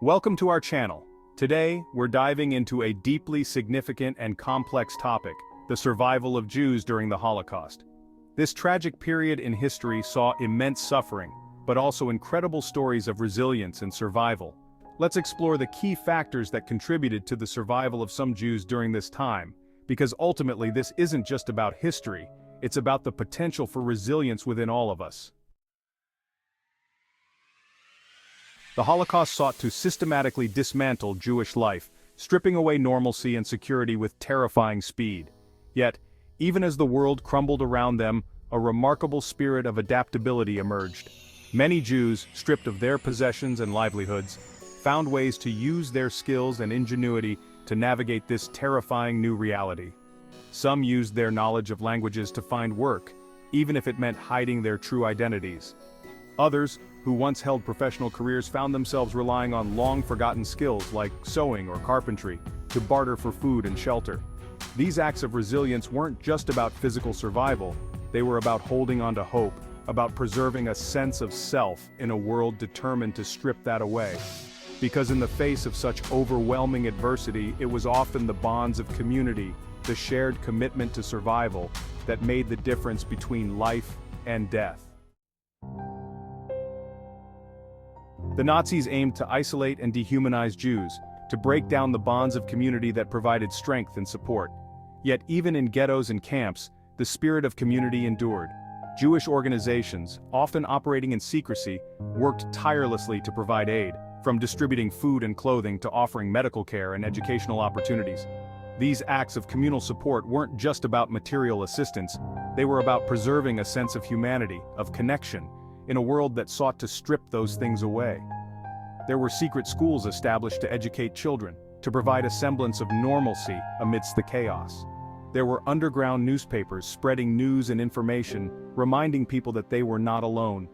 Welcome to our channel. Today, we're diving into a deeply significant and complex topic, the survival of Jews during the Holocaust. This tragic period in history saw immense suffering, but also incredible stories of resilience and survival. Let's explore the key factors that contributed to the survival of some Jews during this time, because ultimately this isn't just about history, it's about the potential for resilience within all of us. The Holocaust sought to systematically dismantle Jewish life, stripping away normalcy and security with terrifying speed. Yet, even as the world crumbled around them, a remarkable spirit of adaptability emerged. Many Jews, stripped of their possessions and livelihoods, found ways to use their skills and ingenuity to navigate this terrifying new reality. Some used their knowledge of languages to find work, even if it meant hiding their true identities. Others, who once held professional careers, found themselves relying on long-forgotten skills like sewing or carpentry to barter for food and shelter. These acts of resilience weren't just about physical survival, they were about holding on to hope, about preserving a sense of self in a world determined to strip that away. Because in the face of such overwhelming adversity, it was often the bonds of community, the shared commitment to survival, that made the difference between life and death. The Nazis aimed to isolate and dehumanize Jews, to break down the bonds of community that provided strength and support. Yet even in ghettos and camps, the spirit of community endured. Jewish organizations, often operating in secrecy, worked tirelessly to provide aid, from distributing food and clothing to offering medical care and educational opportunities. These acts of communal support weren't just about material assistance, they were about preserving a sense of humanity, of connection, in a world that sought to strip those things away. There were secret schools established to educate children, to provide a semblance of normalcy amidst the chaos. There were underground newspapers spreading news and information, reminding people that they were not alone.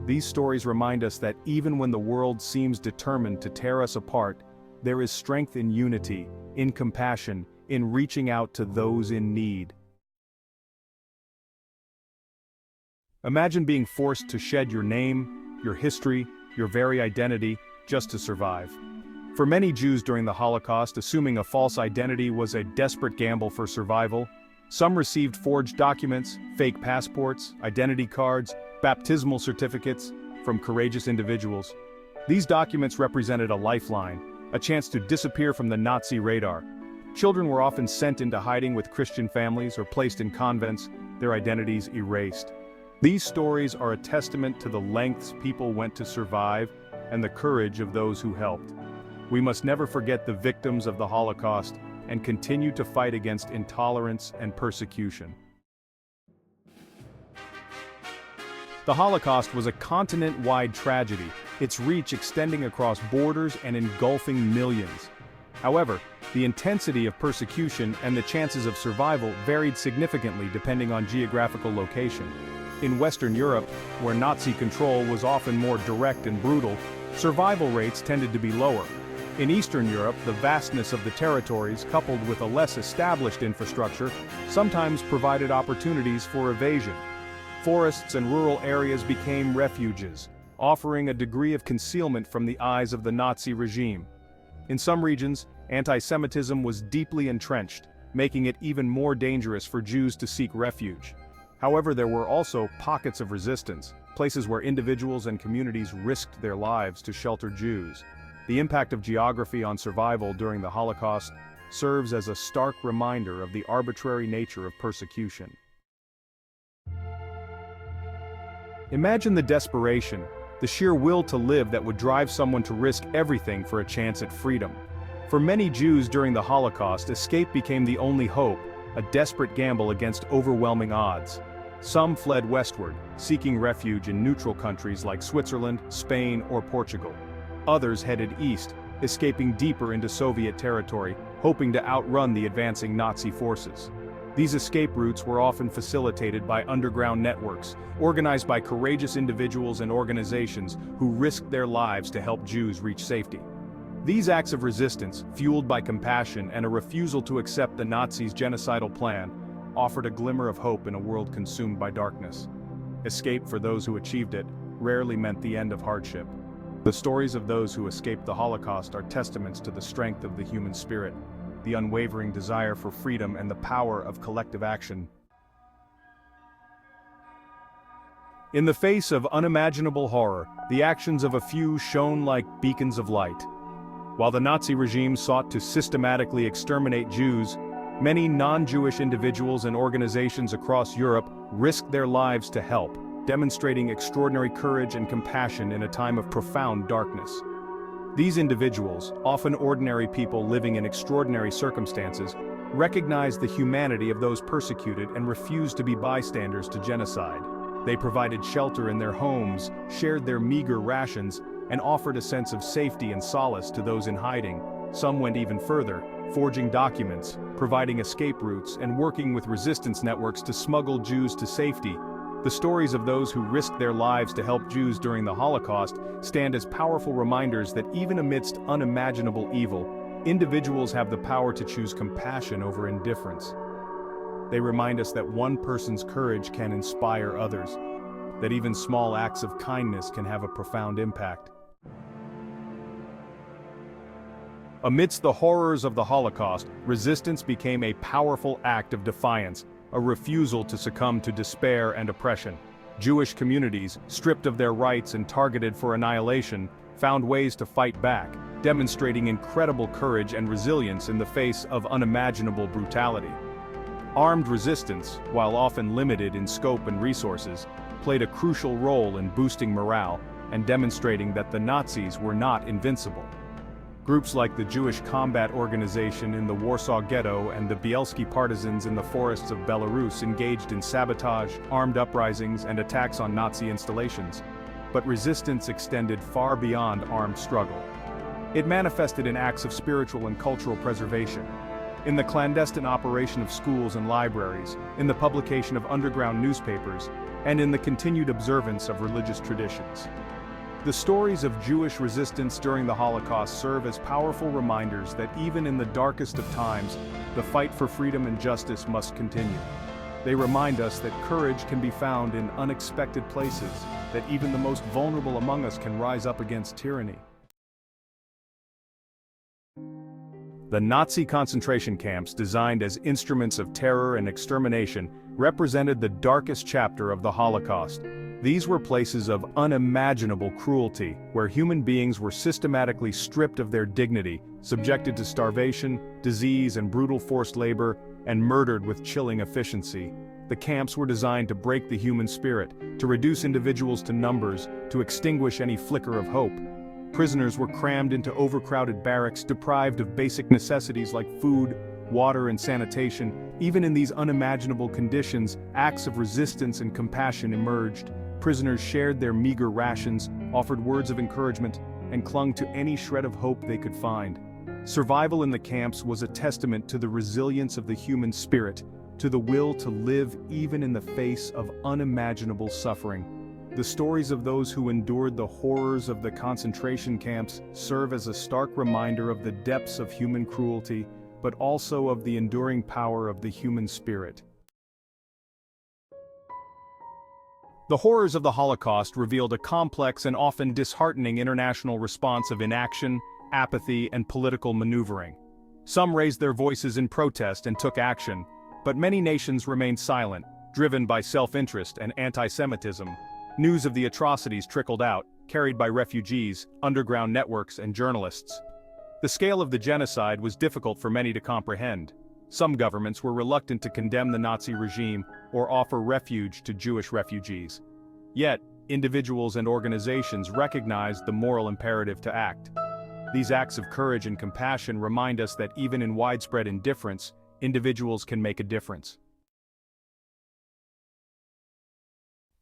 These stories remind us that even when the world seems determined to tear us apart, there is strength in unity, in compassion, in reaching out to those in need. Imagine being forced to shed your name, your history, your very identity, just to survive. For many Jews during the Holocaust, assuming a false identity was a desperate gamble for survival. Some received forged documents, fake passports, identity cards, baptismal certificates from courageous individuals. These documents represented a lifeline, a chance to disappear from the Nazi radar. Children were often sent into hiding with Christian families or placed in convents, their identities erased. These stories are a testament to the lengths people went to survive and the courage of those who helped. We must never forget the victims of the Holocaust and continue to fight against intolerance and persecution. The Holocaust was a continent-wide tragedy, its reach extending across borders and engulfing millions. However, the intensity of persecution and the chances of survival varied significantly depending on geographical location. In Western Europe, where Nazi control was often more direct and brutal, survival rates tended to be lower. In Eastern Europe, the vastness of the territories, coupled with a less established infrastructure, sometimes provided opportunities for evasion. Forests and rural areas became refuges, offering a degree of concealment from the eyes of the Nazi regime. In some regions, anti-Semitism was deeply entrenched, making it even more dangerous for Jews to seek refuge. However, there were also pockets of resistance, places where individuals and communities risked their lives to shelter Jews. The impact of geography on survival during the Holocaust serves as a stark reminder of the arbitrary nature of persecution. Imagine the desperation, the sheer will to live that would drive someone to risk everything for a chance at freedom. For many Jews during the Holocaust, escape became the only hope, a desperate gamble against overwhelming odds. Some fled westward, seeking refuge in neutral countries like Switzerland, Spain, or Portugal. Others headed east, escaping deeper into Soviet territory, hoping to outrun the advancing Nazi forces. These escape routes were often facilitated by underground networks, organized by courageous individuals and organizations who risked their lives to help Jews reach safety. These acts of resistance, fueled by compassion and a refusal to accept the Nazis' genocidal plan, offered a glimmer of hope in a world consumed by darkness. Escape for those who achieved it rarely meant the end of hardship. The stories of those who escaped the Holocaust are testaments to the strength of the human spirit, the unwavering desire for freedom and the power of collective action. In the face of unimaginable horror, the actions of a few shone like beacons of light. While the Nazi regime sought to systematically exterminate Jews, many non-Jewish individuals and organizations across Europe risked their lives to help, demonstrating extraordinary courage and compassion in a time of profound darkness. These individuals, often ordinary people living in extraordinary circumstances, recognized the humanity of those persecuted and refused to be bystanders to genocide. They provided shelter in their homes, shared their meager rations, and offered a sense of safety and solace to those in hiding. Some went even further, forging documents, providing escape routes, and working with resistance networks to smuggle Jews to safety. The stories of those who risked their lives to help Jews during the Holocaust stand as powerful reminders that even amidst unimaginable evil, individuals have the power to choose compassion over indifference. They remind us that one person's courage can inspire others, that even small acts of kindness can have a profound impact. Amidst the horrors of the Holocaust, resistance became a powerful act of defiance, a refusal to succumb to despair and oppression. Jewish communities, stripped of their rights and targeted for annihilation, found ways to fight back, demonstrating incredible courage and resilience in the face of unimaginable brutality. Armed resistance, while often limited in scope and resources, played a crucial role in boosting morale and demonstrating that the Nazis were not invincible. Groups like the Jewish Combat Organization in the Warsaw Ghetto and the Bielski partisans in the forests of Belarus engaged in sabotage, armed uprisings, and attacks on Nazi installations. But resistance extended far beyond armed struggle. It manifested in acts of spiritual and cultural preservation, in the clandestine operation of schools and libraries, in the publication of underground newspapers, and in the continued observance of religious traditions. The stories of Jewish resistance during the Holocaust serve as powerful reminders that even in the darkest of times, the fight for freedom and justice must continue. They remind us that courage can be found in unexpected places, that even the most vulnerable among us can rise up against tyranny. The Nazi concentration camps, designed as instruments of terror and extermination, represented the darkest chapter of the Holocaust. These were places of unimaginable cruelty, where human beings were systematically stripped of their dignity, subjected to starvation, disease, and brutal forced labor, and murdered with chilling efficiency. The camps were designed to break the human spirit, to reduce individuals to numbers, to extinguish any flicker of hope. Prisoners were crammed into overcrowded barracks, deprived of basic necessities like food, water, and sanitation. Even in these unimaginable conditions, acts of resistance and compassion emerged. Prisoners shared their meager rations, offered words of encouragement, and clung to any shred of hope they could find. Survival in the camps was a testament to the resilience of the human spirit, to the will to live even in the face of unimaginable suffering. The stories of those who endured the horrors of the concentration camps serve as a stark reminder of the depths of human cruelty, but also of the enduring power of the human spirit. The horrors of the Holocaust revealed a complex and often disheartening international response of inaction, apathy, and political maneuvering. Some raised their voices in protest and took action, but many nations remained silent, driven by self-interest and anti-Semitism. News of the atrocities trickled out, carried by refugees, underground networks, and journalists. The scale of the genocide was difficult for many to comprehend. Some governments were reluctant to condemn the Nazi regime or offer refuge to Jewish refugees. Yet, individuals and organizations recognized the moral imperative to act. These acts of courage and compassion remind us that even in widespread indifference, individuals can make a difference.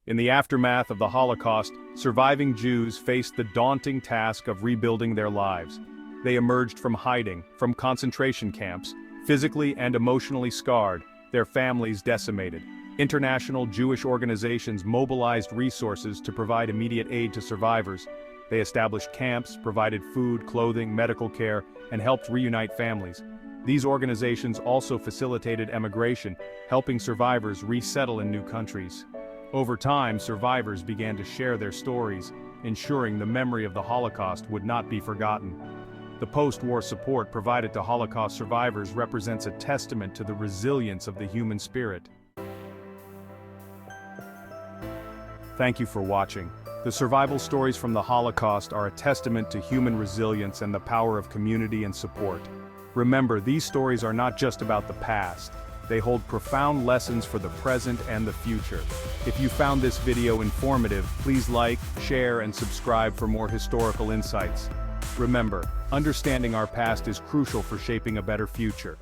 In the aftermath of the Holocaust, surviving Jews faced the daunting task of rebuilding their lives. They emerged from hiding, from concentration camps, physically and emotionally scarred, their families decimated. International Jewish organizations mobilized resources to provide immediate aid to survivors. They established camps, provided food, clothing, medical care, and helped reunite families. These organizations also facilitated emigration, helping survivors resettle in new countries. Over time, survivors began to share their stories, ensuring the memory of the Holocaust would not be forgotten. The post-war support provided to Holocaust survivors represents a testament to the resilience of the human spirit. Thank you for watching. The survival stories from the Holocaust are a testament to human resilience and the power of community and support. Remember, these stories are not just about the past. They hold profound lessons for the present and the future. If you found this video informative, please like, share, and subscribe for more historical insights. Remember, understanding our past is crucial for shaping a better future.